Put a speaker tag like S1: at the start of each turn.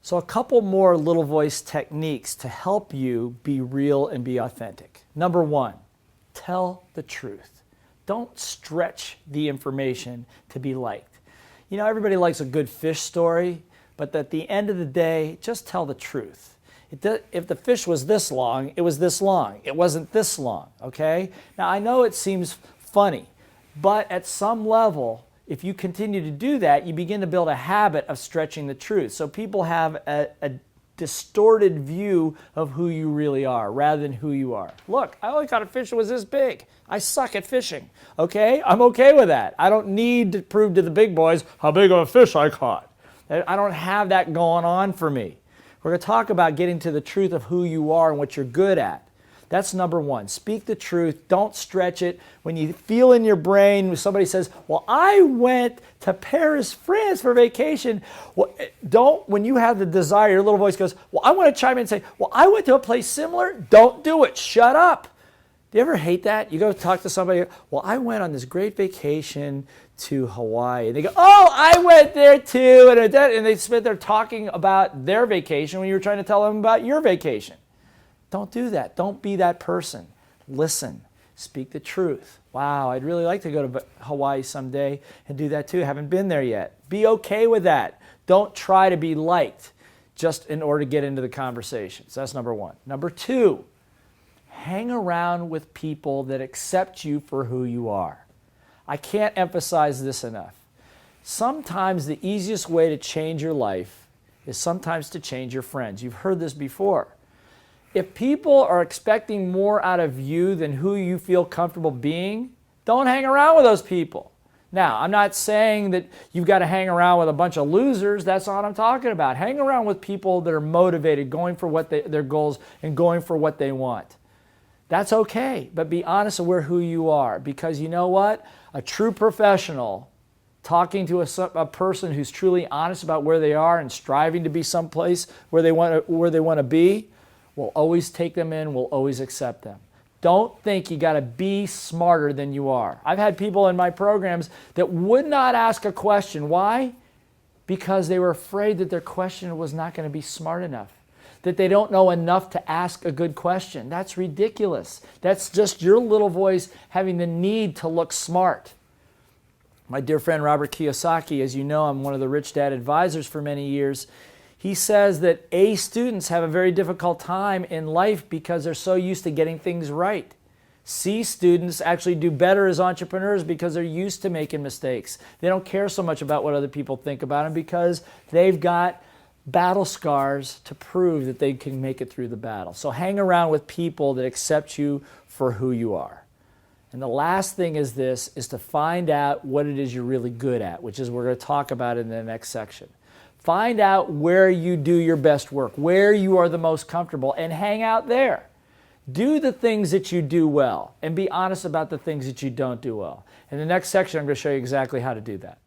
S1: So a couple more little voice techniques to help you be real and be authentic. Number one, tell the truth. Don't stretch the information to be liked. You know, everybody likes a good fish story, but at the end of the day, just tell the truth. If the fish was this long, it was this long. It wasn't this long, okay? Now, I know it seems funny, but at some level, if you continue to do that, you begin to build a habit of stretching the truth. So people have a distorted view of who you really are rather than who you are. Look, I only caught a fish that was this big. I suck at fishing, okay? I'm okay with that. I don't need to prove to the big boys how big of a fish I caught. I don't have that going on for me. We're going to talk about getting to the truth of who you are and what you're good at. That's number one. Speak the truth. Don't stretch it. When you feel in your brain, when somebody says, well, I went to Paris, France for vacation. Well, when you have the desire, your little voice goes, well, I want to chime in and say, well, I went to a place similar. Don't do it. Shut up. Do you ever hate that? You go talk to somebody, well, I went on this great vacation to Hawaii. And they go, oh, I went there too. And they spent there talking about their vacation when you were trying to tell them about your vacation. Don't do that. Don't be that person. Listen. Speak the truth. Wow, I'd really like to go to Hawaii someday and do that too. Haven't been there yet. Be okay with that. Don't try to be liked just in order to get into the conversation. So that's number one. Number two, hang around with people that accept you for who you are. I can't emphasize this enough. Sometimes the easiest way to change your life is sometimes to change your friends. You've heard this before. If people are expecting more out of you than who you feel comfortable being, don't hang around with those people. Now, I'm not saying that you've got to hang around with a bunch of losers. That's not what I'm talking about. Hang around with people that are motivated, going for their goals and going for what they want. That's okay, but be honest with who you are, because you know what? A true professional talking to a person who's truly honest about where they are and striving to be someplace where they want to be will always take them in, will always accept them. Don't think you got to be smarter than you are. I've had people in my programs that would not ask a question. Why? Because they were afraid that their question was not going to be smart enough, that they don't know enough to ask a good question. That's ridiculous. That's just your little voice having the need to look smart. My dear friend Robert Kiyosaki, as you know, I'm one of the Rich Dad advisors for many years. He says that A students have a very difficult time in life because they're so used to getting things right. C students actually do better as entrepreneurs because they're used to making mistakes. They don't care so much about what other people think about them because they've got battle scars to prove that they can make it through the battle. So hang around with people that accept you for who you are. And the last thing is to find out what it is you're really good at, which is we're going to talk about in the next section. Find out where you do your best work, where you are the most comfortable, and hang out there. Do the things that you do well, and be honest about the things that you don't do well. In the next section, I'm going to show you exactly how to do that.